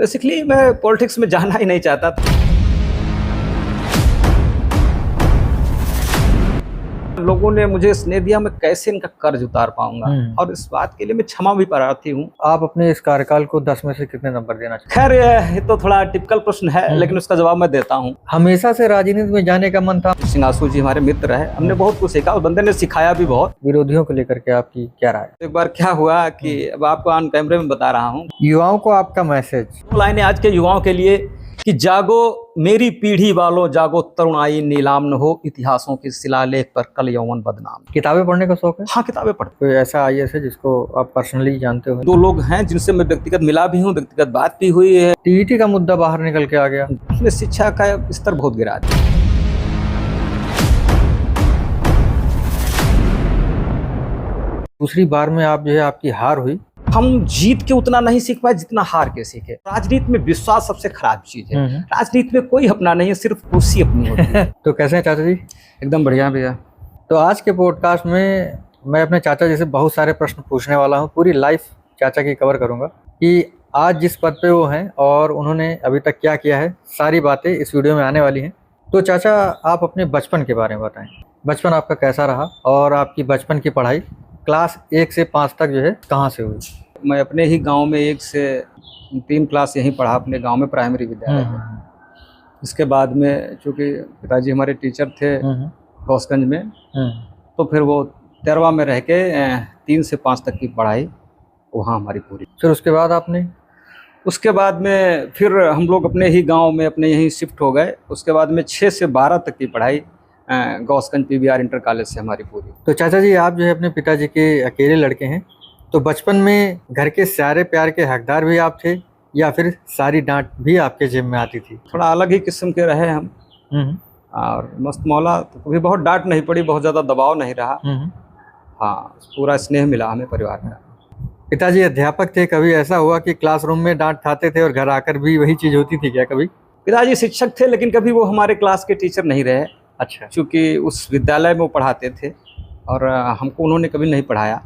Basically मैं politics में जाना ही नहीं चाहता था। लोगों ने मुझे स्नेह दिया, मैं कैसे इनका कर्ज उतार पाऊंगा, और इस बात के लिए मैं क्षमा भी प्रार्थी हूँ। आप अपने इस कार्यकाल को 10 में से कितने नंबर देना चाहते खैर ये तो थोड़ा टिपिकल प्रश्न है, लेकिन उसका जवाब मैं देता हूँ। हमेशा से राजनीति में जाने का मन था? सिंहासू जी हमारे मित्र है, हमने बहुत कुछ सीखा, उस बंदे ने सिखाया भी बहुत। विरोधियों को लेकर के आपकी क्या राय? एक बार क्या हुआ कि अब आपको ऑन कैमरे में बता रहा हूँ। युवाओं को आपका मैसेज? लाइनें आज के युवाओं के लिए कि जागो मेरी पीढ़ी वालों, जागो तरुणाई नीलाम न हो, इतिहासों के शिलालेख पर कल यौवन बदनाम। किताबें पढ़ने का शौक है? हाँ, किताबें पढ़ते। कोई ऐसा आईएएस है जिसको आप पर्सनली जानते हो? 2 लोग हैं जिनसे मैं व्यक्तिगत मिला भी हूँ, व्यक्तिगत बात भी हुई है। टीईटी का मुद्दा बाहर निकल के आ गया, उसमें शिक्षा का स्तर बहुत गिरा दिया। दूसरी बार में आप जो है आपकी हार हुई। हम जीत के उतना नहीं सीख पाए जितना हार के सीखे। राजनीति में विश्वास सबसे खराब चीज है। राजनीति में कोई अपना नहीं है, सिर्फ कुर्सी अपनी होती है। तो कैसे हैं चाचा जी? एकदम बढ़िया भैया। तो आज के पॉडकास्ट में मैं अपने चाचा जी से बहुत सारे प्रश्न पूछने वाला हूँ। पूरी लाइफ चाचा की कवर करूँगा कि आज जिस पद पे वो हैं और उन्होंने अभी तक क्या किया है, सारी बातें इस वीडियो में आने वाली हैं। तो चाचा, आप अपने बचपन के बारे में बताएं। बचपन आपका कैसा रहा और आपकी बचपन की पढ़ाई क्लास 1 से 5 तक जो है कहाँ से हुई? मैं अपने ही गांव में 1 से 3 क्लास यहीं पढ़ा, अपने गांव में प्राइमरी विद्यालय में। इसके बाद में चूँकि पिताजी हमारे टीचर थे गौसगंज में, तो फिर वो 13वां में रह के 3 से 5 तक की पढ़ाई वहाँ हमारी पूरी। फिर उसके बाद आपने? उसके बाद में फिर हम लोग अपने ही गांव में अपने यहीं शिफ्ट हो गए। उसके बाद में 6 से 12 तक की पढ़ाई गौसगंज पीवीआर इंटर कॉलेज से हमारी पूरी। तो चाचा जी, आप जो है अपने पिताजी के अकेले लड़के हैं, तो बचपन में घर के सारे प्यार के हकदार भी आप थे या फिर सारी डांट भी आपके जेब में आती थी? थोड़ा अलग ही किस्म के रहे हम। और मस्त मौला, तो कभी बहुत डांट नहीं पड़ी, बहुत ज़्यादा दबाव नहीं रहा। हाँ, पूरा स्नेह मिला हमें परिवार का। पिताजी अध्यापक थे, कभी ऐसा हुआ कि क्लासरूम में डांट खाते थे और घर आकर भी वही चीज़ होती थी क्या कभी? पिताजी शिक्षक थे, लेकिन कभी वो हमारे क्लास के टीचर नहीं रहे। अच्छा। चूँकि उस विद्यालय में वो पढ़ाते थे और हमको उन्होंने कभी नहीं पढ़ाया।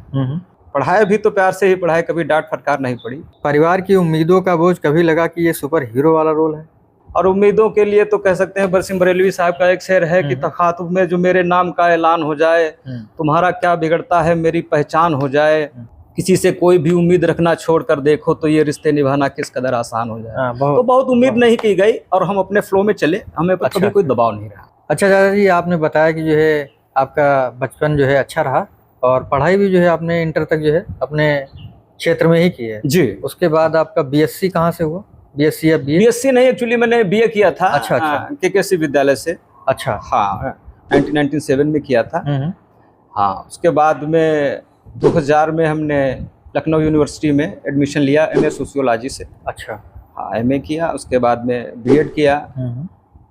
पढ़ाया भी तो प्यार से ही पढ़ाया, कभी डांट फटकार नहीं पड़ी। परिवार की उम्मीदों का बोझ कभी लगा कि ये सुपर हीरो वाला रोल है? और उम्मीदों के लिए तो कह सकते हैं, बरसिम बरेलवी साहब का एक शेर है कि तखातुब में जो मेरे नाम का ऐलान हो जाए, तुम्हारा क्या बिगड़ता है मेरी पहचान हो जाए, किसी से कोई भी उम्मीद रखना छोड़ कर देखो तो ये रिश्ते निभाना किस कदर आसान हो जाए। तो बहुत उम्मीद नहीं की गई और हम अपने फ्लो में चले, हमें पर कभी कोई दबाव नहीं रहा। अच्छा चाचा जी, आपने बताया कि जो है आपका बचपन जो है अच्छा रहा और पढ़ाई भी जो है आपने इंटर तक जो है अपने क्षेत्र में ही की है जी। उसके बाद आपका बीएससी कहाँ से हुआ? बीएससी या बीए? बीएससी नहीं, एक्चुअली मैंने बीए किया था। अच्छा। केकेसी विद्यालय से। अच्छा। हाँ, 1997 में किया था। हाँ, उसके बाद में 2000 में हमने लखनऊ यूनिवर्सिटी में एडमिशन लिया एमए सोशियोलॉजी से। अच्छा। हाँ, एमए किया, उसके बाद में बीएड किया,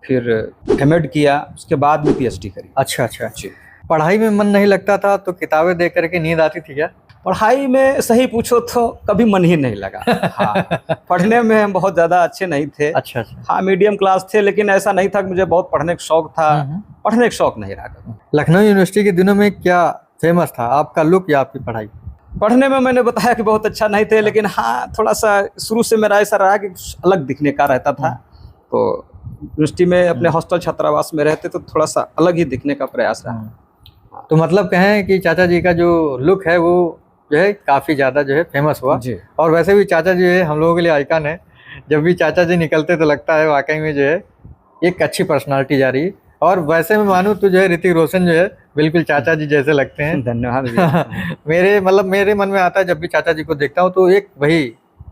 फिर एमएड किया, उसके बाद में पीएचडी करी। अच्छा जी। पढ़ाई में मन नहीं लगता था तो किताबें देख करके नींद आती थी क्या? पढ़ाई में सही पूछो तो कभी मन ही नहीं लगा। हाँ, पढ़ने में हम बहुत ज़्यादा अच्छे नहीं थे। अच्छा। हाँ, मीडियम क्लास थे, लेकिन ऐसा नहीं था कि मुझे बहुत पढ़ने का शौक था। पढ़ने का शौक नहीं रहा। लखनऊ यूनिवर्सिटी के दिनों में क्या फेमस था, आपका लुक या आपकी पढ़ाई? पढ़ने में मैंने बताया कि बहुत अच्छा नहीं थे, लेकिन हाँ थोड़ा सा शुरू से मेरा ऐसा रहा कि अलग दिखने का रहता था। तो यूनिवर्सिटी में अपने हॉस्टल छात्रावास में रहते तो थोड़ा सा अलग ही दिखने का प्रयास रहा। तो मतलब कहें कि चाचा जी का जो लुक है वो जो है काफ़ी ज़्यादा जो है फेमस हुआ जी। और वैसे भी चाचा जी है हम लोगों के लिए आइकन है। जब भी चाचा जी निकलते तो लगता है वाकई में जो है एक अच्छी पर्सनालिटी जा रही है। और वैसे में मानूँ तो जो है ऋतिक रोशन जो है बिल्कुल चाचा जी जैसे लगते हैं। धन्यवाद। मेरे मन में आता है जब भी चाचा जी को देखता हूँ तो एक वही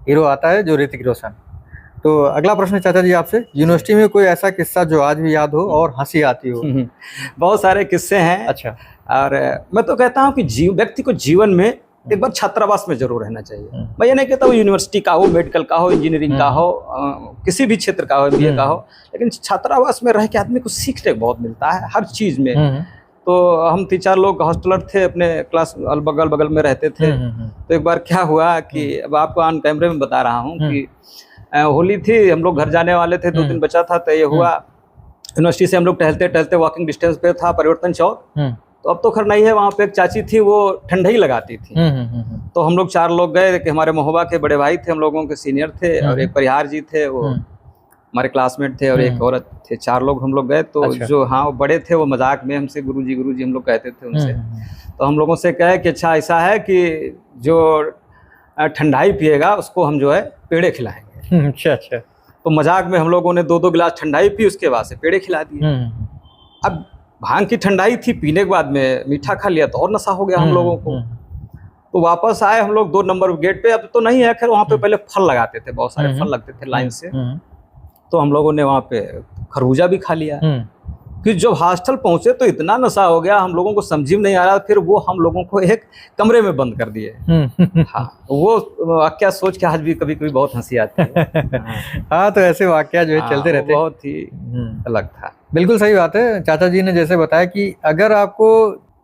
हीरो आता है जो ऋतिक रोशन। तो अगला प्रश्न चाचा जी आपसे, यूनिवर्सिटी में कोई ऐसा किस्सा जो आज भी याद हो और हंसी आती हो? बहुत सारे किस्से हैं। अच्छा। और मैं तो कहता हूँ कि व्यक्ति को जीवन में एक बार छात्रावास में जरूर रहना चाहिए। मैं ये नहीं कहता हूँ यूनिवर्सिटी का हो, मेडिकल का हो, इंजीनियरिंग का हो, किसी भी क्षेत्र का हो, बीए का हो, लेकिन छात्रावास में रह के आदमी को सीखने को बहुत मिलता है हर चीज़ में। तो हम 3-4 लोग हॉस्टलर थे, अपने क्लास बगल में रहते थे। तो एक बार क्या हुआ कि अब आपको ऑन कैमरे में बता रहा हूँ कि होली थी, हम लोग घर जाने वाले थे, 2 दिन बचा था। तो ये हुआ, यूनिवर्सिटी से हम लोग टहलते टहलते वॉकिंग डिस्टेंस पे था परिवर्तन चौक, तो अब तो खैर नहीं है। वहाँ पे एक चाची थी, वो ठंडई लगाती थी। तो हम लोग 4 लोग गए कि हमारे महोबा के बड़े भाई थे, हम लोगों के सीनियर थे, और एक परिहार जी थे, वो हमारे क्लासमेट थे, और एक औरत थे। 4 लोग हम लोग गए। तो अच्छा। जो हाँ वो बड़े थे, वो मजाक में हमसे गुरुजी हम लोग कहते थे उनसे। तो हम लोगों से कहे कि अच्छा ऐसा है कि जो ठंडाई पिएगा उसको हम जो है पेड़े खिलाएंगे। अच्छा अच्छा। तो मजाक में हम लोगों ने 2-2 गिलास ठंडाई पी, उसके बाद से पेड़े खिला दिए। अब भांग की ठंडाई थी, पीने के बाद में मीठा खा लिया तो और नशा हो गया हम लोगों को। तो वापस आए हम लोग 2 नंबर गेट पे। अब तो नहीं है खैर, वहाँ पे पहले फल लगाते थे, बहुत सारे फल लगते थे लाइन से। तो हम लोगों ने वहाँ पे खरबूजा भी खा लिया। फिर जब हॉस्टल पहुंचे तो इतना नशा हो गया, हम लोगों को समझ में नहीं आ रहा। फिर वो हम लोगों को एक कमरे में बंद कर दिए। हाँ, वो वाकया सोच के आज भी कभी कभी बहुत हंसी आती है। हाँ, तो ऐसे वाकया जो है चलते रहते हैं। बहुत ही अलग था। बिल्कुल सही बात है। चाचा जी ने जैसे बताया कि अगर आपको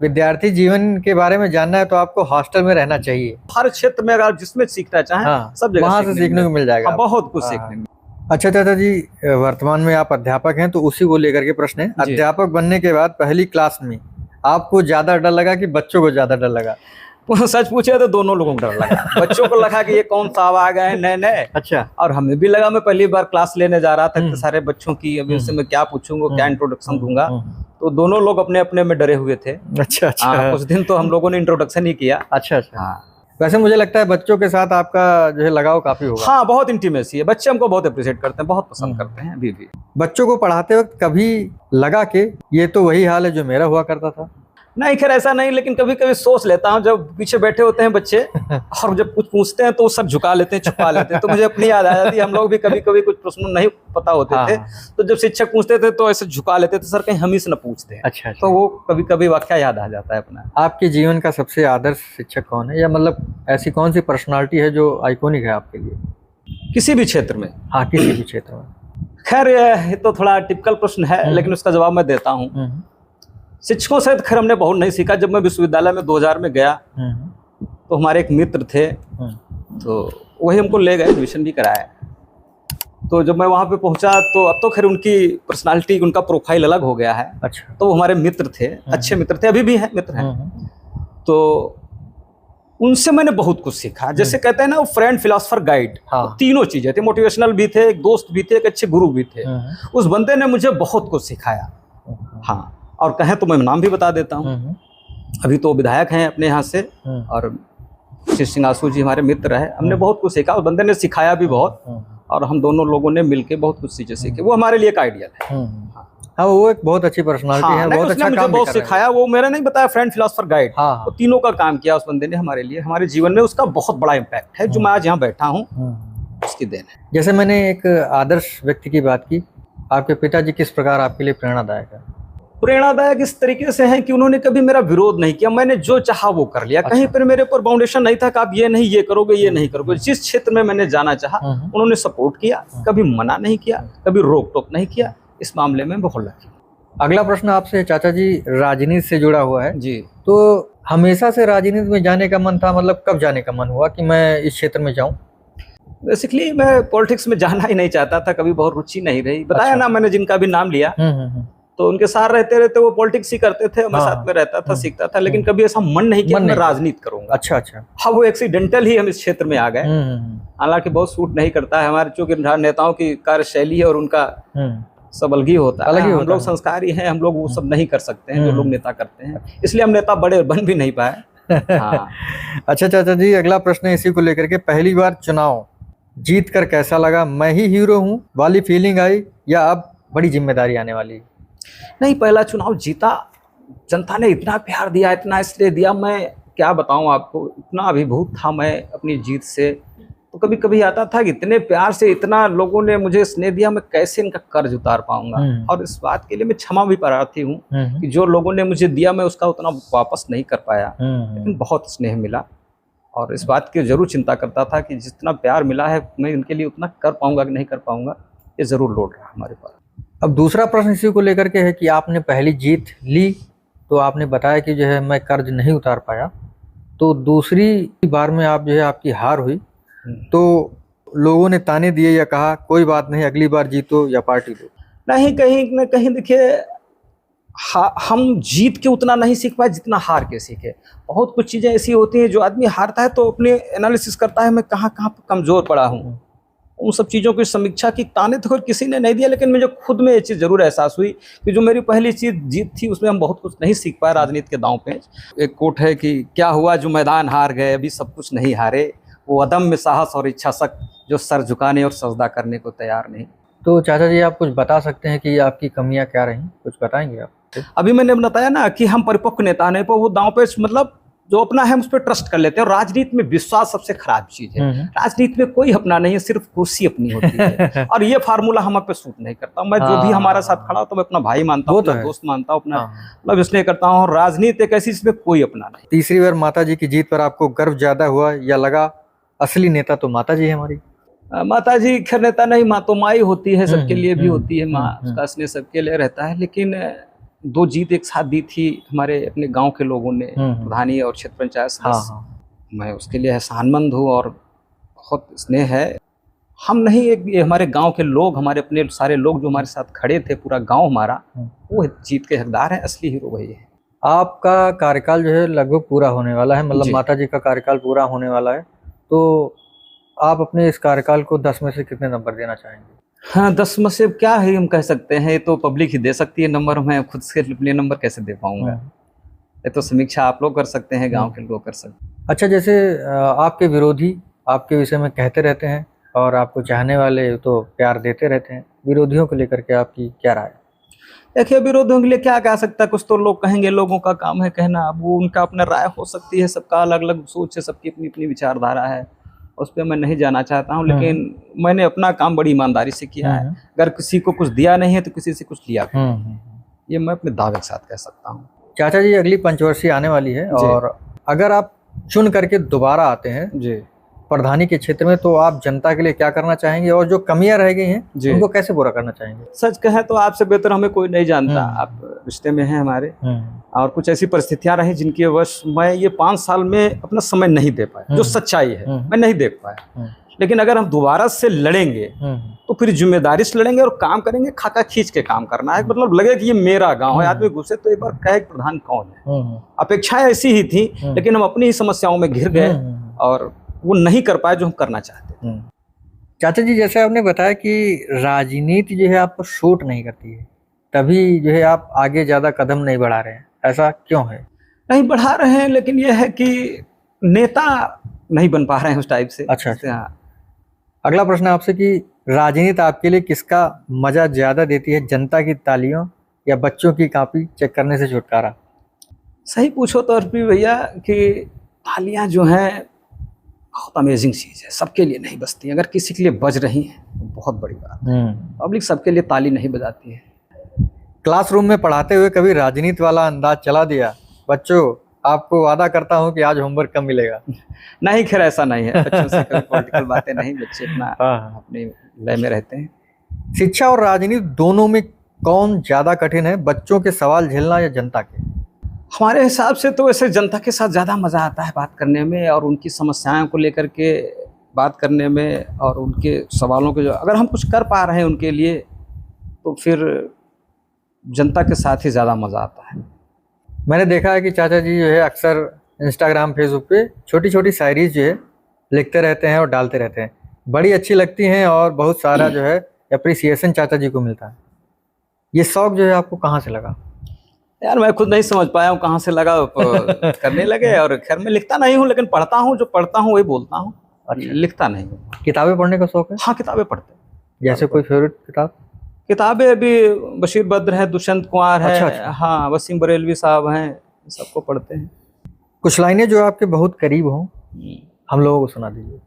विद्यार्थी जीवन के बारे में जानना है तो आपको हॉस्टल में रहना चाहिए। हर क्षेत्र में अगर जिसमें सीखना चाहें, हाँ, सब जगह वहाँ से सीखने को मिल जाएगा। बहुत कुछ सीखने को। अच्छा चाचा जी, वर्तमान में आप अध्यापक हैं, तो उसी को लेकर के प्रश्न है। अध्यापक बनने के बाद पहली क्लास में आपको ज्यादा डर लगा कि बच्चों को ज्यादा डर लगा? सच पूछे तो दोनों लोगों को डर लगा। बच्चों को लगा कि ये कौन सा आ गए हैं नए। अच्छा। और हमें भी लगा, मैं पहली बार क्लास लेने जा रहा था, इतने सारे बच्चों की, अभी उससे मैं क्या पूछूंगा, क्या इंट्रोडक्शन दूंगा। तो दोनों लोग अपने अपने में डरे हुए थे। अच्छा अच्छा। कुछ दिन तो हम लोगों ने इंट्रोडक्शन ही किया। अच्छा अच्छा। हाँ, वैसे मुझे लगता है बच्चों के साथ आपका जो है लगाव काफी होगा। हाँ, बहुत इंटीमेसी है। बच्चे हमको बहुत अप्रिशिएट करते हैं, बहुत पसंद करते हैं अभी भी। बच्चों को पढ़ाते वक्त कभी लगा कि ये तो वही हाल है जो मेरा हुआ करता था? नहीं, खैर ऐसा नहीं, लेकिन कभी कभी सोच लेता हूँ, जब पीछे बैठे होते हैं बच्चे और जब कुछ पूछते हैं तो वो सर झुका लेते हैं, छुपा लेते हैं, तो मुझे अपनी याद आ जाती है। हम लोग भी कभी कभी कुछ प्रश्न नहीं पता होते थे, तो जब शिक्षक पूछते थे तो ऐसे झुका लेते थे, सर कहीं हम ही से न पूछते हैं। अच्छा। तो वो कभी कभी वाकया याद आ जाता है अपना। आपके जीवन का सबसे आदर्श शिक्षक कौन है, या मतलब ऐसी कौन सी पर्सनालिटी है जो आइकॉनिक है आपके लिए किसी भी क्षेत्र में? हाँ, किसी भी क्षेत्र में। खैर ये तो थोड़ा टिपिकल प्रश्न है, लेकिन उसका जवाब मैं देता हूँ। शिक्षकों से खैर हमने बहुत नहीं सीखा। जब मैं विश्वविद्यालय में 2000 में गया तो हमारे एक मित्र थे, तो वही हमको ले गए, एडमिशन भी कराया। तो जब मैं वहाँ पे पहुँचा तो अब तो खैर उनकी पर्सनालिटी, उनका प्रोफाइल अलग हो गया है। अच्छा। तो वो हमारे मित्र थे, अच्छे मित्र थे, अभी भी हैं, मित्र हैं। तो उनसे मैंने बहुत कुछ सीखा। जैसे कहते हैं ना, वो फ्रेंड, फिलोसफर, गाइड, तीनों चीजें थे। मोटिवेशनल भी थे, एक दोस्त भी थे, एक अच्छे गुरु भी थे। उस बंदे ने मुझे बहुत कुछ सिखाया। हाँ, और कहें तो मैं नाम भी बता देता हूँ। अभी तो विधायक हैं अपने यहाँ से, और श्री सिंहासू जी हमारे मित्र है। हमने बहुत कुछ सीखा, उस बंदे ने सिखाया भी बहुत, और हम दोनों लोगों ने मिलके बहुत कुछ चीजें सीखी। वो हमारे लिए एक आइडियल है। हाँ, वो एक बहुत अच्छी पर्सनालिटी है, बहुत अच्छा काम बहुत सिखाया। वो मेरा नहीं बताया, फ्रेंड, फिलोसफर, गाइड, तो तीनों का काम किया उस बंदे ने हमारे लिए। हमारे जीवन में उसका बहुत बड़ा इम्पैक्ट है, जो मैं आज यहाँ बैठा हूँ उसकी देन है। जैसे मैंने एक आदर्श व्यक्ति की बात की, आपके पिताजी किस प्रकार आपके लिए प्रेरणादायक है? प्रेरणादायक इस तरीके से है कि उन्होंने कभी मेरा विरोध नहीं किया। मैंने जो चाहा वो कर लिया। कहीं पर मेरे ऊपर बाउंडेशन नहीं था कि आप ये नहीं, ये करोगे, ये नहीं करोगे। जिस क्षेत्र में मैंने जाना चाहा उन्होंने सपोर्ट किया, कभी मना नहीं किया, कभी रोक टोक नहीं किया। इस मामले में बहुत लकी। अगला प्रश्न आपसे चाचा जी राजनीति से जुड़ा हुआ है जी। तो हमेशा से राजनीति में जाने का मन था, मतलब कब जाने का मन हुआ कि मैं इस क्षेत्र में जाऊं? बेसिकली मैं पॉलिटिक्स में जाना ही नहीं चाहता था, कभी बहुत रुचि नहीं रही। बताया ना, मैंने जिनका भी नाम लिया तो उनके साथ रहते रहते वो पॉलिटिक्स ही करते थे, मैं साथ में रहता था, सीखता था, लेकिन कभी ऐसा मन नहीं किया मैं राजनीति करूंगा। अच्छा अच्छा। हाँ, वो एक्सीडेंटल ही हम इस क्षेत्र में आ गए। हालांकि बहुत सूट नहीं करता है हमारे, चूंकि नेताओं की कार्यशैली है और उनका सब अलग ही होता है। हम लोग संस्कारी हैं, हम लोग वो सब नहीं कर सकते हैं जो लोग नेता करते हैं, इसलिए हम नेता बड़े बन भी नहीं पाए। हाँ। अच्छा चाचा जी, अगला प्रश्न इसी को लेकर के, पहली बार चुनाव जीत कर कैसा लगा? मैं ही हीरो हूँ वाली फीलिंग आई, या अब बड़ी जिम्मेदारी आने वाली? नहीं, पहला चुनाव जीता, जनता ने इतना प्यार दिया, इतना इसलिए दिया, मैं क्या बताऊं आपको, इतना अभिभूत था मैं अपनी जीत से। तो कभी कभी आता था कि इतने प्यार से इतना लोगों ने मुझे स्नेह दिया, मैं कैसे इनका कर्ज उतार पाऊंगा। और इस बात के लिए मैं क्षमा भी प्रार्थी हूँ कि जो लोगों ने मुझे दिया मैं उसका उतना वापस नहीं कर पाया, लेकिन बहुत स्नेह मिला। और इस बात की जरूर चिंता करता था कि जितना प्यार मिला है मैं इनके लिए उतना कर पाऊंगा कि नहीं कर पाऊंगा, ये जरूर लौट रहा हमारे पास। अब दूसरा प्रश्न इसी को लेकर के है कि आपने पहली जीत ली तो आपने बताया कि जो है मैं कर्ज नहीं उतार पाया, तो दूसरी बार में आप जो है आपकी हार हुई तो लोगों ने ताने दिए या कहा कोई बात नहीं अगली बार जीतो या पार्टी दो? नहीं, कहीं न कहीं देखिए, हम जीत के उतना नहीं सीख पाए जितना हार के सीखे। बहुत कुछ चीज़ें ऐसी होती हैं, जो आदमी हारता है तो अपने एनालिसिस करता है, मैं कहाँ कहाँ पर कमज़ोर पड़ा हूँ। उन सब चीज़ों की समीक्षा की ताने तो किसी ने नहीं दिया, लेकिन मुझे खुद में ये चीज़ ज़रूर एहसास हुई कि जो मेरी पहली चीज़ जीत थी, उसमें हम बहुत कुछ नहीं सीख पाए राजनीति के दांव पे। एक कोट है कि क्या हुआ जो मैदान हार गए, अभी सब कुछ नहीं हारे, वो अदम्य साहस और इच्छा शक्ति जो सर झुकाने और सजदा करने को तैयार नहीं। तो चाचा जी, आप कुछ बता सकते हैं कि आपकी कमियां क्या रहीं? कुछ बताएंगे आप? अभी मैंने बताया ना कि हम परिपक्व नेता नहीं, पर वो दांव पे मतलब जो अपना है उस पर ट्रस्ट कर लेते हैं। और राजनीति में विश्वास सबसे खराब चीज है। राजनीति में कोई अपना नहीं है, सिर्फ कुर्सी अपनी होती है। और ये फार्मूला हम पे सूट नहीं करता। मैं जो भी हमारे साथ खड़ा हो तो मैं अपना भाई मानता हूँ, अपना दोस्त मानता हूँ, अपना मतलब इसलिए करता हूँ। और राजनीति एक ऐसी जिसमें कोई अपना नहीं। तीसरी बार माता जी की जीत पर आपको गर्व ज्यादा हुआ या लगा असली नेता तो माता जी है हमारी? माता जी खैर नेता नहीं, माँ तो माँ ही होती है, सबके लिए भी होती है माँ, उसका स्नेह सबके लिए रहता है। लेकिन 2 जीत एक साथ दी थी हमारे अपने गांव के लोगों ने, प्रधानी और क्षेत्र पंचायत सदस्य। मैं उसके लिए एहसानमंद हूँ और बहुत स्नेह है। हम नहीं, ये हमारे गांव के लोग, हमारे अपने सारे लोग जो हमारे साथ खड़े थे, पूरा गांव हमारा, वो जीत के हकदार है। असली हीरो वही है। आपका कार्यकाल जो है लगभग पूरा होने वाला है, मतलब माता जी का कार्यकाल पूरा होने वाला है, तो आप अपने इस कार्यकाल को 10 में से कितने नंबर देना चाहेंगे? हाँ, 10 में से क्या है हम कह सकते हैं, ये तो पब्लिक ही दे सकती है नंबर। मैं खुद से अपने नंबर कैसे दे पाऊंगा? ये तो समीक्षा आप लोग कर सकते हैं, गांव के लोग कर सकते हैं। अच्छा, जैसे आपके विरोधी आपके विषय में कहते रहते हैं और आपको चाहने वाले तो प्यार देते रहते हैं, विरोधियों को लेकर के आपकी क्या राय? देखिए, विरोधियों के लिए क्या कह सकता है, कुछ तो लोग कहेंगे, लोगों का काम है कहना। अब वो उनका अपना राय हो सकती है, सबका अलग अलग सोच है, सबकी अपनी अपनी विचारधारा है, उस पर मैं नहीं जाना चाहता हूँ। लेकिन मैंने अपना काम बड़ी ईमानदारी से किया है। अगर किसी को कुछ दिया नहीं है तो किसी से कुछ लिया, ये मैं अपने दावे के साथ कह सकता हूँ। चाचा जी, अगली पंचवर्षीय आने वाली है और अगर आप चुन करके दोबारा आते हैं जी प्रधानी के क्षेत्र में, तो आप जनता के लिए क्या करना चाहेंगे और जो कमियां रह गई हैं उनको कैसे पूरा करना चाहेंगे? सच कहें तो आपसे बेहतर हमें कोई नहीं जानता। आप रिश्ते में हैं हमारे, और कुछ ऐसी परिस्थितियां रही जिनकी वश मैं ये 5 साल में अपना समय नहीं दे पाया। जो सच्चाई है मैं नहीं देख पाया। लेकिन अगर हम दोबारा से लड़ेंगे तो फिर जिम्मेदारी से लड़ेंगे और काम करेंगे, खाका खींच के काम करना है। मतलब लगे कि ये मेरा गांव है। आदमी घुसे तो एक बार कहे प्रधान कौन है। अपेक्षाएं ऐसी ही थी, लेकिन हम अपनी ही समस्याओं में घिर गए और वो नहीं कर पाए जो हम करना चाहते थे। चाचा जी, जैसे आपने बताया कि राजनीति जो है आपको शूट नहीं करती है, तभी जो है आप आगे ज्यादा कदम नहीं बढ़ा रहे हैं, ऐसा क्यों है? नहीं बढ़ा रहे हैं, लेकिन यह है कि नेता नहीं बन पा रहे हैं उस टाइप से। अच्छा। अगला प्रश्न आपसे कि राजनीति आपके लिए किसका मजा ज्यादा देती है, जनता की तालियों या बच्चों की कॉपी चेक करने से छुटकारा? सही पूछो तो अर्पी भैया कि तालियां जो हैं बहुत अमेजिंग चीज़ है, सबके लिए नहीं बजती। अगर किसी के लिए बज रही हैं तो बहुत बड़ी बात है। पब्लिक सबके लिए ताली नहीं बजाती है। क्लासरूम में पढ़ाते हुए कभी राजनीति वाला अंदाज चला दिया? बच्चों, आपको वादा करता हूं कि आज होमवर्क कम मिलेगा। नहीं, खैर ऐसा नहीं है। बच्चों से कभी पॉलिटिकल बातें नहीं, बच्चे अपना अपने लय में रहते हैं। शिक्षा और राजनीति दोनों में कौन ज्यादा कठिन है, बच्चों के सवाल झेलना या जनता के? हमारे हिसाब से तो वैसे जनता के साथ ज़्यादा मज़ा आता है बात करने में, और उनकी समस्याओं को लेकर के बात करने में, और उनके सवालों के जो अगर हम कुछ कर पा रहे हैं उनके लिए, तो फिर जनता के साथ ही ज़्यादा मज़ा आता है। मैंने देखा है कि चाचा जी जो है अक्सर इंस्टाग्राम फेसबुक पे छोटी छोटी शायरी जो है लिखते रहते हैं और डालते रहते हैं, बड़ी अच्छी लगती हैं और बहुत सारा जो है अप्रिसिएशन चाचा जी को मिलता है। ये शौक जो है आपको कहाँ से लगा? यार मैं खुद नहीं समझ पाया हूँ कहाँ से लगा। करने लगे। और खैर मैं लिखता नहीं हूँ, लेकिन पढ़ता हूँ, जो पढ़ता हूँ वही बोलता हूँ। अच्छा। लिखता नहीं हूँ। किताबें पढ़ने का शौक है? हाँ, किताबें पढ़ते हैं। जैसे कोई फेवरेट किताब? किताबें अभी बशीर बद्र है, दुष्यंत कुमार है। अच्छा। हाँ, वसीम बरेलवी साहब हैं, सबको पढ़ते हैं। कुछ लाइनें जो आपके बहुत करीब हों, हम लोगों को सुना दीजिए।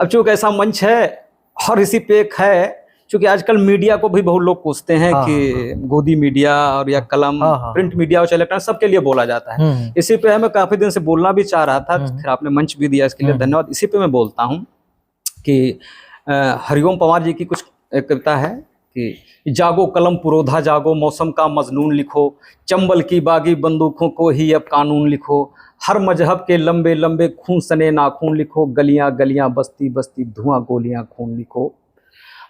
अब चूंकि ऐसा मंच है और इसी पे एक है, क्योंकि आजकल मीडिया को भी बहुत लोग पूछते हैं कि गोदी मीडिया और या कलम, प्रिंट मीडिया और इलेक्ट्रॉनिक, सबके लिए बोला जाता है। इसी पे मैं काफी दिन से बोलना भी चाह रहा था, फिर आपने मंच भी दिया, इसके लिए धन्यवाद। इसी पे मैं बोलता हूँ कि हरिओम पवार जी की कुछ एक कविता है कि जागो कलम पुरोधा जागो, मौसम का मजनून लिखो, चंबल की बागी बंदूकों को ही अब कानून लिखो, हर मजहब के लंबे लंबे खून सने नाखून लिखो, गलियां गलियां बस्ती बस्ती धुआं गोलियां खून लिखो।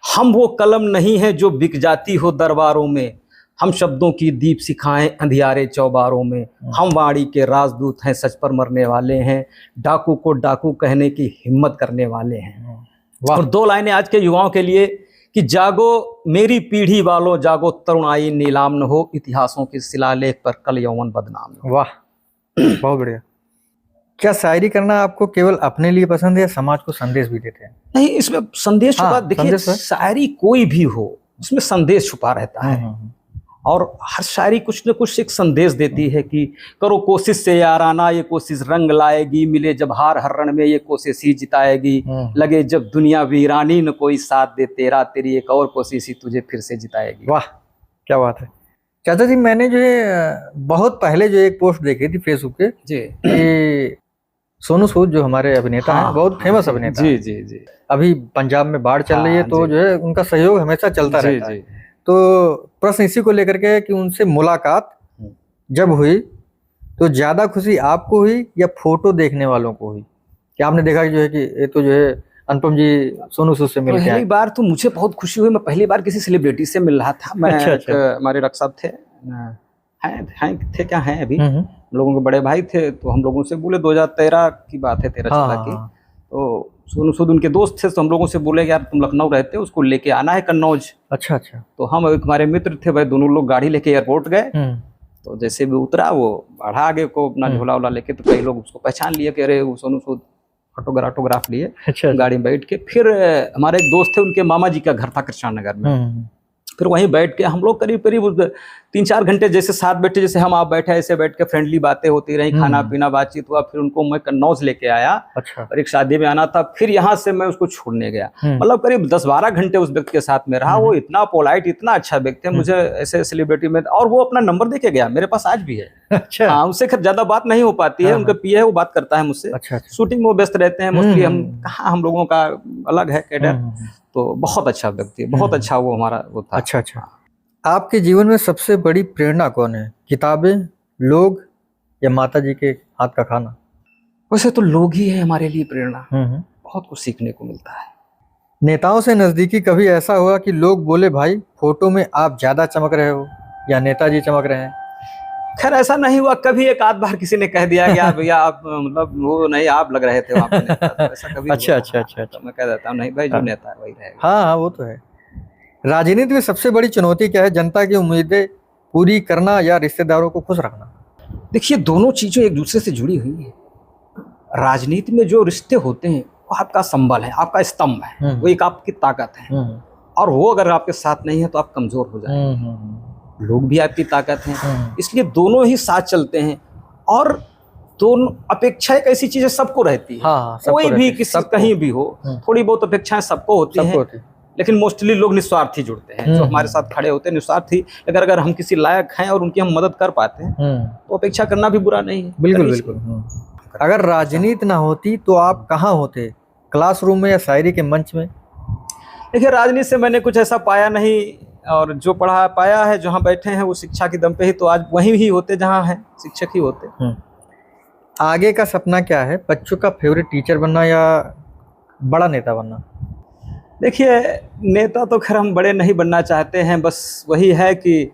हम वो कलम नहीं है जो बिक जाती हो दरबारों में, हम शब्दों की दीप सिखाएं अंधियारे चौबारों में, हम वाणी के राजदूत हैं, सच पर मरने वाले हैं, डाकू को डाकू कहने की हिम्मत करने वाले हैं। और 2 लाइनें आज के युवाओं के लिए कि जागो मेरी पीढ़ी वालों, जागो तरुणाई नीलाम न हो, इतिहासों के शिलालेख पर कल यौवन बदनाम न हो। वाह, बहुत बढ़िया। क्या शायरी करना आपको केवल अपने लिए पसंद है या समाज को संदेश भी देते हैं? नहीं, इसमें संदेश छुपा, देखिए शायरी कोई भी हो उसमें संदेश छुपा रहता है। और हर शायरी कुछ न कुछ एक संदेश देती है कि करो कोशिश से याराना, ये कोशिश रंग लाएगी, मिले जब हार हर रण में, ये कोशिश ही जिताएगी, लगे जब दुनिया वीरानी, न कोई साथ दे तेरा, तेरी एक और कोशिश ही तुझे फिर से जिताएगी। वाह, क्या बात है चाचा जी। मैंने जो है बहुत पहले जो एक पोस्ट देखी थी फेसबुक पे जी, कि सोनू सूद जो हमारे अभिनेता हैं, बहुत फेमस अभिनेता जी जी जी, अभी पंजाब में बाढ़ चल रही है, तो जो है उनका सहयोग हमेशा चलता रहता है। तो प्रश्न इसी को लेकर के कि उनसे मुलाकात जब हुई तो ज्यादा खुशी आपको हुई या फोटो देखने वालों को हुई? कि आपने देखा जो है कि ये तो जो है अनुपम जी सोनू सूद से मिल के पहली बार तो मुझे बहुत खुशी हुई। मैं पहली बार किसी सेलिब्रिटी से मिल रहा था। मैं हमारे डॉक्टर साहब थे, थे क्या हैं अभी, हम लोगों के बड़े भाई थे, तो हम लोगों से बोले 2013 की बात है, 13-14 की। तो सोनू सूद उनके दोस्त थे, तो हम लोगों से बोले यार तुम लखनऊ रहते हो, उसको लेके आना है कन्नौज। अच्छा अच्छा। तो हम हमारे मित्र थे भाई, दोनों लोग गाड़ी लेके एयरपोर्ट गए। तो जैसे भी उतरा वो बढ़ा आगे को अपना झोला वोला लेके, तो कई लोग उसको पहचान लिए कि अरे वो सोनू सूद, ऑटोग्राफ लिए। अच्छा। गाड़ी में बैठ के फिर हमारे एक दोस्त थे, उनके मामा जी का घर था कृष्णा नगर में। फिर वहीं बैठ के हम लोग करीब करीब 3-4 घंटे जैसे साथ बैठे, जैसे हम आप बैठे ऐसे बैठ के फ्रेंडली बातें होती रही, खाना पीना बातचीत हुआ। फिर उनको मैं कन्नौज लेके आया। अच्छा। और एक शादी में आना था, फिर यहाँ से मैं उसको छोड़ने गया। मतलब करीब 10-12 घंटे उस व्यक्ति के साथ में रहा। वो इतना पोलाइट, इतना अच्छा व्यक्ति है, मुझे ऐसे सेलिब्रिटी में, और वो अपना नंबर देके गया, मेरे पास आज भी है। अच्छा। हाँ, उससे खैर ज्यादा बात नहीं हो पाती है, उनका पीए है, वो बात करता है मुझसे। अच्छा। शूटिंग में वो व्यस्त रहते हैं मोस्टली, हम कहाँ, हम लोगों का अलग है कैडर। तो बहुत अच्छा व्यक्ति, बहुत अच्छा वो हमारा वो था। अच्छा अच्छा। आपके जीवन में सबसे बड़ी प्रेरणा कौन है? किताबें, लोग या माता जी के हाथ का खाना? वैसे तो लोग ही है हमारे लिए प्रेरणा। बहुत कुछ सीखने को मिलता है। नेताओं से नजदीकी कभी ऐसा हुआ कि लोग बोले भाई फोटो में आप ज्यादा चमक रहे हो या नेताजी चमक रहे हैं? खैर ऐसा नहीं हुआ कभी। एक आध बार किसी ने कह दिया कि आप भैया आप मतलब वो नहीं, आप लग रहे थे वहाँ पे नेता, तो ऐसा कभी। अच्छा अच्छा अच्छा। तो मैं कह देता हूँ नहीं भाई, जो नेता है वही रहेगा। हाँ हाँ, वो तो है। राजनीति में सबसे बड़ी चुनौती क्या है? जनता की उम्मीदें पूरी करना या रिश्तेदारों को खुश रखना? देखिए, दोनों चीजें एक दूसरे से जुड़ी हुई है। राजनीति में जो रिश्ते होते हैं वो आपका संबल है, आपका स्तंभ है, वो एक आपकी ताकत है। और वो अगर आपके साथ नहीं है तो आप कमजोर हो जाएंगे। लोग भी आपकी ताकत हैं, इसलिए दोनों ही साथ चलते हैं। और दोनों अपेक्षा एक ऐसी चीज है, सबको रहती है। कोई भी किसी कहीं भी हो, थोड़ी बहुत अपेक्षाएं सबको होती हैं। लेकिन मोस्टली लोग निस्वार्थी जुड़ते हैं, जो हमारे साथ खड़े होते हैं निस्वार्थी। अगर हम किसी लायक हैं और उनकी हम मदद कर पाते हैं तो अपेक्षा करना भी बुरा नहीं है। बिल्कुल बिल्कुल। अगर राजनीति ना होती तो आप कहाँ होते? क्लासरूम में या शायरी के मंच में? देखिए, राजनीति से मैंने कुछ ऐसा पाया नहीं, और जो पढ़ा पाया है, जहाँ बैठे हैं वो शिक्षा के दम पे ही, तो आज वहीं ही होते जहाँ हैं, शिक्षक ही होते। आगे का सपना क्या है? बच्चों का फेवरेट टीचर बनना या बड़ा नेता बनना? देखिए, नेता तो खैर हम बड़े नहीं बनना चाहते हैं, बस वही है कि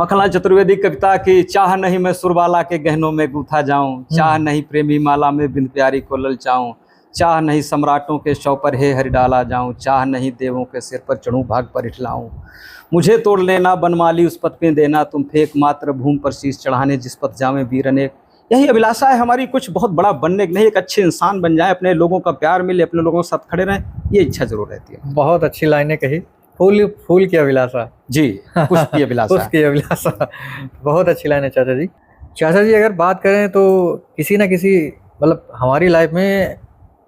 मखनलाल चतुर्वेदी कविता की, चाह नहीं मैं सुरबाला के गहनों में गूथा जाऊं, चाह नहीं प्रेमी माला में बिंद प्यारी को ललचाऊं, चाह नहीं सम्राटों के शव पर हे हरि डाला जाऊं, चाह नहीं देवों के सिर पर चढ़ूं भाग पर इठलाऊं, मुझे तोड़ लेना बनमाली उस पथ पे देना, तुम फेंक मात्र भूमि पर शीश चढ़ाने जिस पथ जावे वीर अनेक। यही अभिलाषा है हमारी, कुछ बहुत बड़ा बनने की नहीं, एक अच्छे इंसान बन जाए, अपने लोगों का प्यार मिले, अपने लोगों के साथ खड़े रहें, ये इच्छा जरूर रहती है। बहुत अच्छी लाइनें कही। फूल की अभिलाषा जी, पुष्प की अभिलाषा। पुष्प की अभिलाषा, बहुत अच्छी लाइन है चाचा जी। चाचा जी, अगर बात करें तो किसी ना किसी, मतलब हमारी लाइफ में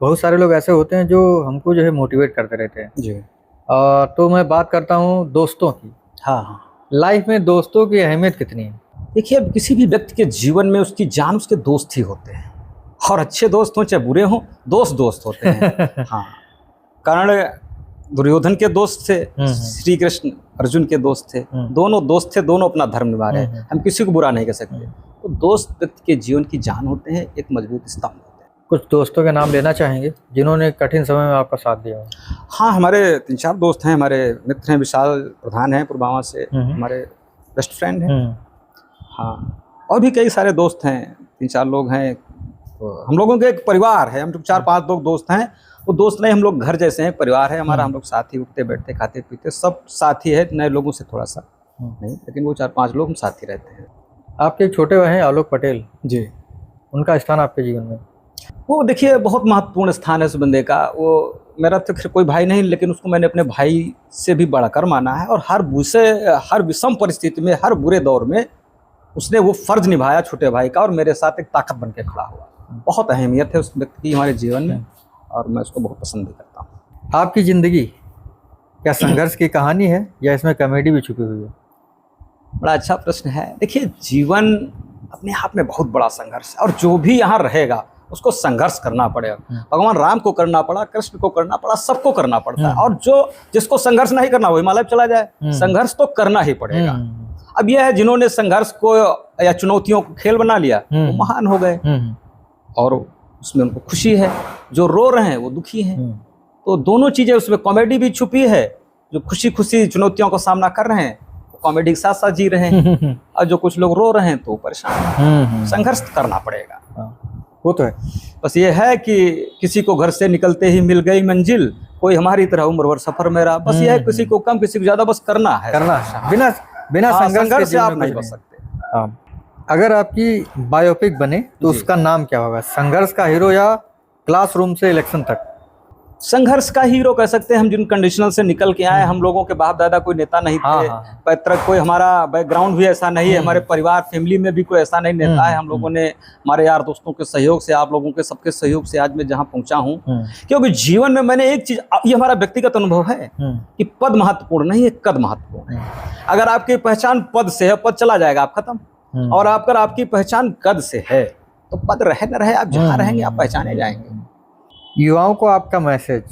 बहुत सारे लोग ऐसे होते हैं जो हमको जो है मोटिवेट करते रहते हैं जी। तो मैं बात करता हूँ दोस्तों की। हाँ, लाइफ में दोस्तों की अहमियत कितनी है? देखिए, अब किसी भी व्यक्ति के जीवन में उसकी जान उसके दोस्त ही होते हैं, और अच्छे दोस्त हों चाहे बुरे हों, दोस्त होते हैं। हाँ, कारण दुर्योधन के दोस्त थे, श्री कृष्ण अर्जुन के दोस्त थे, दोनों दोस्त थे, दोनों अपना धर्म निभा रहे हैं, हम किसी को बुरा नहीं कह सकते। तो दोस्त व्यक्ति के जीवन की जान होते हैं, एक मजबूत स्तंभ होते हैं। कुछ दोस्तों के नाम लेना चाहेंगे जिन्होंने कठिन समय में आपका साथ दिया हो? हाँ, हमारे 3-4 दोस्त हैं, हमारे मित्र हैं, विशाल प्रधान हैं पुलवामा से, हमारे बेस्ट फ्रेंड हैं। हाँ, और भी कई सारे दोस्त हैं, 3-4 लोग हैं। तो हम लोगों के एक परिवार है, हम लोग 4-5 लोग दोस्त हैं। वो दोस्त नहीं, हम लोग घर जैसे हैं, परिवार है हमारा। हम लोग साथ ही उठते बैठते खाते पीते सब साथ ही है, नए लोगों से थोड़ा सा नहीं, लेकिन वो 4-5 लोग हम साथ ही रहते हैं। आपके एक छोटे भाई हैं आलोक पटेल जी, उनका स्थान आपके जीवन में? वो देखिए बहुत महत्वपूर्ण स्थान है उस बंदे का। वो मेरा तो खैर कोई भाई नहीं, लेकिन उसको मैंने अपने भाई से भी बढ़कर माना है। और हर विषम परिस्थिति में, हर बुरे दौर में उसने वो फर्ज निभाया छोटे भाई का, और मेरे साथ एक ताकत बन के खड़ा हुआ। बहुत अहमियत है उस व्यक्ति की हमारे जीवन में, और मैं उसको बहुत पसंद भी करता हूँ। आपकी ज़िंदगी क्या संघर्ष की कहानी है या इसमें कॉमेडी भी छुपी हुई है? बड़ा अच्छा प्रश्न है। देखिए, जीवन अपने आप में बहुत बड़ा संघर्ष है, और जो भी यहाँ रहेगा उसको संघर्ष करना पड़ेगा। भगवान राम को करना पड़ा, कृष्ण को करना पड़ा, सबको करना पड़ता है। और जिसको संघर्ष नहीं करना वो हिमालय चला जाए, संघर्ष तो करना ही पड़ेगा। अब यह है, जिन्होंने संघर्ष को या चुनौतियों को खेल बना लिया वो महान हो गए, और उसमें उनको खुशी है। जो रो रहे हैं वो दुखी हैं। तो दोनों चीजें, उसमें कॉमेडी भी छुपी है। जो खुशी खुशी चुनौतियों का सामना कर रहे हैं वो कॉमेडी के साथ साथ जी रहे हैं, और जो कुछ लोग रो रहे हैं तो परेशान हैं। संघर्ष करना पड़ेगा, वो तो है। बस ये है कि किसी को घर से निकलते ही मिल गई मंजिल, कोई हमारी तरह उम्र भर सफर मेरा। बस ये है, किसी को कम किसी को ज्यादा, बस करना है। बिना संघर्ष से आप नहीं बच सकते। अगर आपकी बायोपिक बने तो उसका नाम क्या होगा? संघर्ष का हीरो या क्लासरूम से इलेक्शन तक? संघर्ष का हीरो कह सकते हैं हम, जिन कंडीशनल से निकल के आए। हम लोगों के बाप दादा कोई नेता नहीं थे, पैतृक कोई हमारा बैकग्राउंड भी ऐसा नहीं है, हमारे परिवार फैमिली में भी कोई ऐसा नहीं नेता है। हम लोगों ने, हमारे यार दोस्तों के सहयोग से, आप लोगों के सबके सहयोग से आज मैं जहाँ पहुंचा हूँ। क्योंकि जीवन में मैंने एक चीज, ये हमारा व्यक्तिगत अनुभव है कि पद महत्वपूर्ण नहीं है, कद महत्वपूर्ण है। अगर आपकी पहचान पद से है, पद चला जाएगा, आप खत्म। और अगर आपकी पहचान कद से है तो पद रहे न रहे, आप जहाँ रहेंगे आप पहचाने जाएंगे। युवाओं को आपका मैसेज,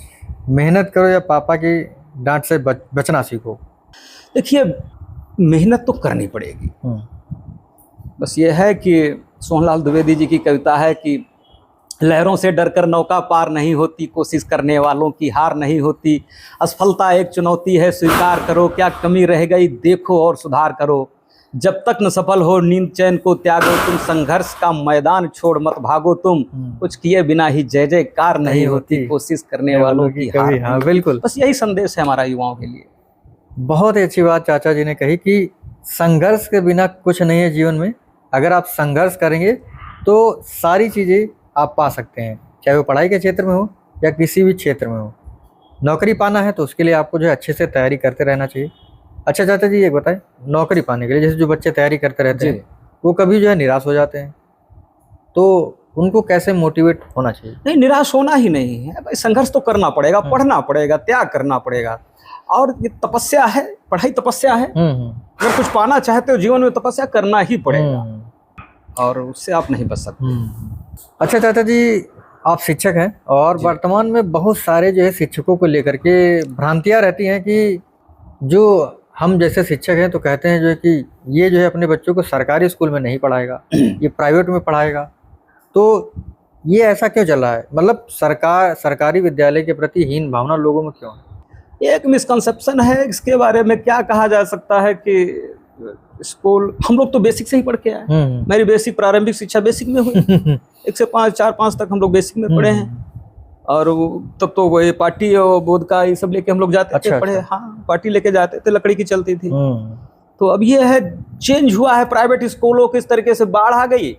मेहनत करो या पापा की डांट से बचना सीखो? देखिए, मेहनत तो करनी पड़ेगी। बस ये है कि सोहनलाल द्विवेदी जी की कविता है कि लहरों से डरकर नौका पार नहीं होती, कोशिश करने वालों की हार नहीं होती। असफलता एक चुनौती है, स्वीकार करो, क्या कमी रह गई देखो और सुधार करो। जब तक न सफल हो नींद चैन को त्यागो, तुम संघर्ष का मैदान छोड़ मत भागो। तुम कुछ किए बिना ही जय जयकार नहीं होती, कोशिश करने वालों की हार। हाँ, बिल्कुल। बस यही संदेश है हमारा युवाओं के लिए। बहुत ही अच्छी बात चाचा जी ने कही कि संघर्ष के बिना कुछ नहीं है जीवन में। अगर आप संघर्ष करेंगे तो सारी चीज़ें आप पा सकते हैं, चाहे वो पढ़ाई के क्षेत्र में हो या किसी भी क्षेत्र में हो। नौकरी पाना है तो उसके लिए आपको जो है अच्छे से तैयारी करते रहना चाहिए। अच्छा चाचा जी, एक बताएं, नौकरी पाने के लिए जैसे जो बच्चे तैयारी करते रहते हैं वो कभी जो है निराश हो जाते हैं, तो उनको कैसे मोटिवेट होना चाहिए? नहीं, निराश होना ही नहीं है भाई, संघर्ष तो करना पड़ेगा, पढ़ना पड़ेगा, त्याग करना पड़ेगा। और ये तपस्या है, पढ़ाई तपस्या है। अगर कुछ पाना चाहते हो जीवन में, तपस्या करना ही पड़ेगा, और उससे आप नहीं बच सकते। अच्छा चाचा जी, आप शिक्षक हैं और वर्तमान में बहुत सारे जो है शिक्षकों को लेकर के भ्रांतियाँ रहती हैं कि जो हम जैसे शिक्षक हैं तो कहते हैं जो है कि ये जो है अपने बच्चों को सरकारी स्कूल में नहीं पढ़ाएगा, ये प्राइवेट में पढ़ाएगा। तो ये ऐसा क्यों चल रहा है? मतलब सरकारी विद्यालय के प्रति हीन भावना लोगों में क्यों है? ये एक मिसकंसेप्शन है। इसके बारे में क्या कहा जा सकता है कि स्कूल, हम लोग तो बेसिक से ही पढ़ के आए। मेरी बेसिक प्रारंभिक शिक्षा बेसिक में हुई। 1 से 5, 4-5 तक हम लोग बेसिक में पढ़े हैं। और तब तो वही पार्टी और बोध का ये सब लेके हम लोग जाते थे पढ़े। हाँ, पार्टी लेके जाते थे, लकड़ी की चलती थी। तो अब ये है, चेंज हुआ है। प्राइवेट स्कूलों की इस तरीके से बाढ़ आ गई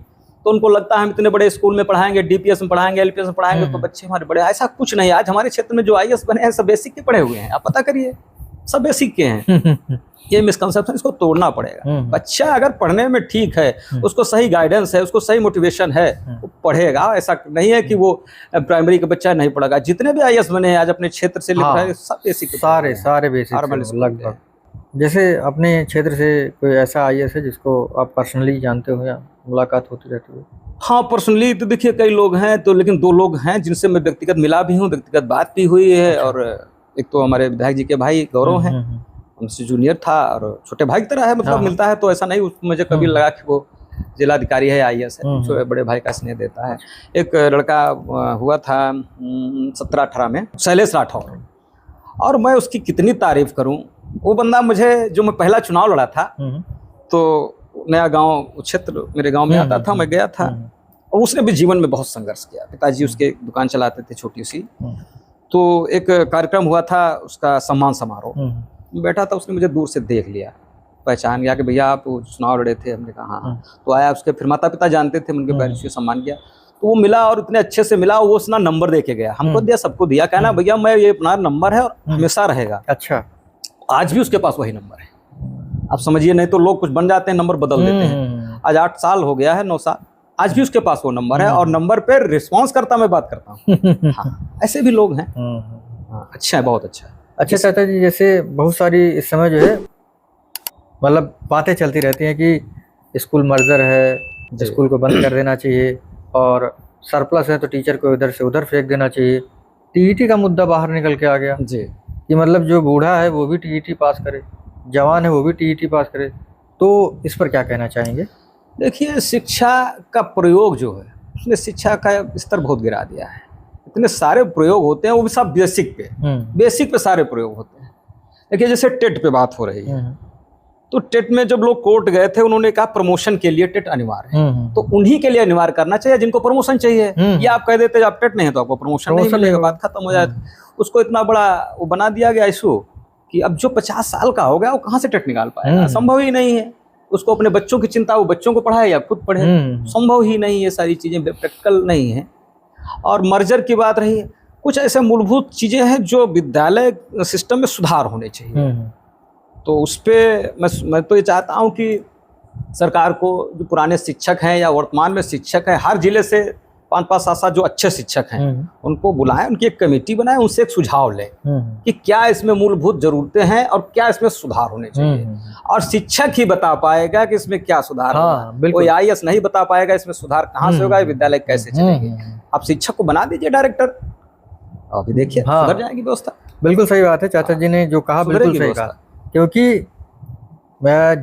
तो उनको लगता है हम इतने बड़े स्कूल में पढ़ाएंगे, डीपीएस में पढ़ाएंगे, एलपीएस में पढ़ाएंगे तो बच्चे हमारे बड़े। ऐसा कुछ नहीं। आज हमारे क्षेत्र में जो आईएएस बने हैं सब बेसिक के पढ़े हुए हैं, आप पता करिए, सब बेसिक के हैं। ये मिसकंसेप्शन, इसको तोड़ना पड़ेगा। बच्चा अगर पढ़ने में ठीक है, उसको सही गाइडेंस है, उसको सही मोटिवेशन है, वो पढ़ेगा। ऐसा नहीं है कि वो प्राइमरी का बच्चा नहीं पढ़ेगा। जितने भी आईएएस बने हैं आज अपने क्षेत्र से सब बेसिक, सारे बेसिक लगभग। जैसे अपने क्षेत्र से कोई ऐसा आईएएस है जिसको आप पर्सनली जानते हो या मुलाकात होती रहती है? हाँ, पर्सनली तो देखिए कई लोग हैं, तो लेकिन 2 लोग हैं जिनसे मैं व्यक्तिगत मिला भी हूँ, व्यक्तिगत बात भी हुई है। और एक तो हमारे विधायक जी के भाई गौरव हैं, उनसे जूनियर था और छोटे भाई की तरह है, मतलब मिलता है तो ऐसा नहीं मुझे कभी लगा कि वो जिलाधिकारी है, IAS है, जो बड़े भाई का स्नेह देता है। एक लड़का हुआ था 17-18 में, शैलेश राठौर, और मैं उसकी कितनी तारीफ करूं। वो बंदा मुझे, जो मैं पहला चुनाव लड़ा था तो नया गांव क्षेत्र मेरे गांव में आता था, मैं गया था, और उसने भी जीवन में बहुत संघर्ष किया। पिताजी उसके दुकान चलाते थे छोटी सी, तो एक कार्यक्रम हुआ था उसका सम्मान समारोह, बैठा था, उसने मुझे दूर से देख लिया, पहचान गया कि भैया आप चुनाव लड़े थे। हमने कहा हाँ। तो आया, उसके फिर माता पिता जानते थे, उनके पैर से सम्मान किया, तो वो मिला और इतने अच्छे से मिला। वो उसना नंबर दे के गया, हमको दिया, सबको दिया, कहना भैया मैं ये अपना नंबर है और हमेशा रहेगा। अच्छा, आज भी उसके पास वही नंबर है। आप समझिए, नहीं तो लोग कुछ बन जाते हैं, नंबर बदल देते हैं। आज 8 साल हो गया है, 9 साल, आज भी उसके पास वो नंबर है, और नंबर पे रिस्पॉन्स करता मैं बात करता हूँ। हाँ, ऐसे भी लोग हैं। हाँ, अच्छा है, बहुत अच्छा है। अच्छा चाचा जी, जैसे बहुत सारी इस समय जो है मतलब बातें चलती रहती हैं कि स्कूल मर्जर है, स्कूल को बंद कर देना चाहिए, और सरप्लस है तो टीचर को इधर से उधर फेंक देना चाहिए। टीईटी का मुद्दा बाहर निकल के आ गया जी, कि मतलब जो बूढ़ा है वो भी टीईटी पास करे, जवान है वो भी टीईटी पास करे, तो इस पर क्या कहना चाहेंगे? देखिए, शिक्षा का प्रयोग जो है, उसने शिक्षा का स्तर बहुत गिरा दिया है। इतने सारे प्रयोग होते हैं, वो भी सब बेसिक पे सारे प्रयोग होते हैं। देखिए, जैसे टेट पे बात हो रही है, तो टेट में जब लोग कोर्ट गए थे, उन्होंने कहा प्रमोशन के लिए टेट अनिवार्य है, तो उन्हीं के लिए अनिवार्य करना चाहिए जिनको प्रमोशन चाहिए। या आप कह देते आप टेट नहीं है तो आपको प्रमोशन नहीं मिलेगा, बात खत्म हो जाए। उसको इतना बड़ा वो बना दिया गया इशू कि अब जो 50 साल का हो गया वो कहाँ से टेट निकाल पाएगा, संभव ही नहीं है। उसको अपने बच्चों की चिंता, वो बच्चों को पढ़ाए या खुद पढ़े, संभव ही नहीं। ये सारी चीजें प्रैक्टिकल नहीं है। और मर्जर की बात रही, कुछ ऐसे मूलभूत चीजें हैं जो विद्यालय सिस्टम में सुधार होने चाहिए। तो उस पर मैं तो ये चाहता हूँ कि सरकार को, जो पुराने शिक्षक हैं या वर्तमान में शिक्षक हैं, हर जिले से 5-5, 7-7 जो अच्छे शिक्षक हैं उनको बुलाएं, उनकी एक कमेटी बनाएं, उनसे एक सुझाव लें कि क्या इसमें मूलभूत जरूरतें हैं और क्या इसमें सुधार होने चाहिए। और शिक्षक ही बता पाएगा कि इसमें क्या सुधार होगा। कोई IAS नहीं बता पाएगा इसमें सुधार कहाँ से होगा, विद्यालय कैसे चलेंगे। आप शिक्षक को बना दीजिए डायरेक्टर, अभी देखिए सुधर जाएगी व्यवस्था। बिल्कुल सही बात है, चाचा जी ने जो कहा बिल्कुल सही कहा, क्योंकि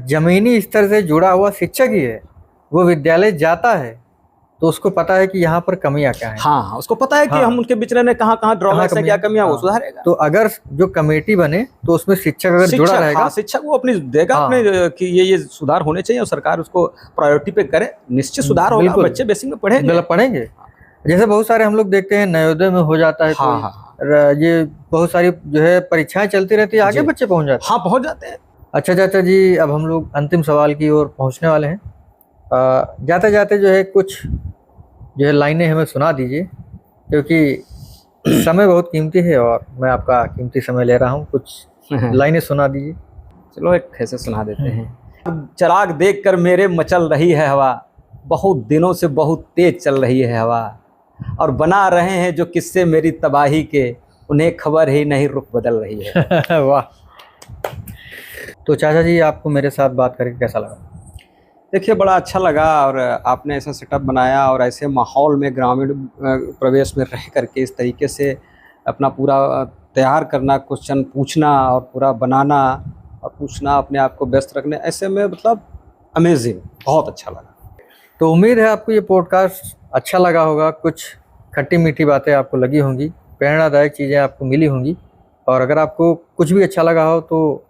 जमीनी स्तर से जुड़ा हुआ शिक्षक ही है, वो विद्यालय जाता है तो उसको पता है कि यहाँ पर कमियां क्या हैं। हाँ, उसको पता है कि हम उनके विचरण में कहाँ ड्रॉबैक्स है, क्या कमियां, वो सुधारेगा। तो अगर जो कमेटी बने तो उसमें शिक्षक अगर जुड़ा रहेगा, शिक्षक वो अपनी देगा अपने कि ये सुधार होने चाहिए, और सरकार उसको प्रायोरिटी पे करे, निश्चित सुधार होगा, बच्चे बेसिक में पढ़ेंगे। जैसे बहुत सारे हम लोग देखते हैं नवोदय में हो जाता है, ये बहुत सारी जो है परीक्षाएं चलती रहती है, आगे बच्चे पहुंच जाते हैं। हाँ, पहुंच जाते हैं। अच्छा चाचा जी, अब हम लोग अंतिम सवाल की ओर पहुंचने वाले हैं। जाते जाते जो है कुछ जो है लाइनें हमें सुना दीजिए, क्योंकि समय बहुत कीमती है और मैं आपका कीमती समय ले रहा हूँ। कुछ लाइनें सुना दीजिए। चलो एक ऐसे सुना देते हैं। चिराग देखकर मेरे मचल रही है हवा, बहुत दिनों से बहुत तेज चल रही है हवा, और बना रहे हैं जो किस्से मेरी तबाही के, उन्हें खबर ही नहीं रुख बदल रही है। वाह। तो चाचा जी, आपको मेरे साथ बात करके कैसा लगा? देखिए, बड़ा अच्छा लगा, और आपने ऐसा सेटअप बनाया और ऐसे माहौल में ग्रामीण प्रवेश में रह करके इस तरीके से अपना पूरा तैयार करना, क्वेश्चन पूछना और पूरा बनाना और पूछना, अपने आप को व्यस्त रखने, ऐसे में मतलब अमेजिंग, बहुत अच्छा लगा। तो उम्मीद है आपको ये पॉडकास्ट अच्छा लगा होगा, कुछ खट्टी मीठी बातें आपको लगी होंगी, प्रेरणादायक चीज़ें आपको मिली होंगी, और अगर आपको कुछ भी अच्छा लगा हो तो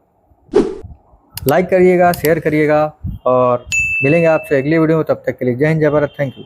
लाइक करिएगा, शेयर करिएगा, और मिलेंगे आपसे अगली वीडियो में। तब तक के लिए जय हिंद, जय भारत, थैंक यू।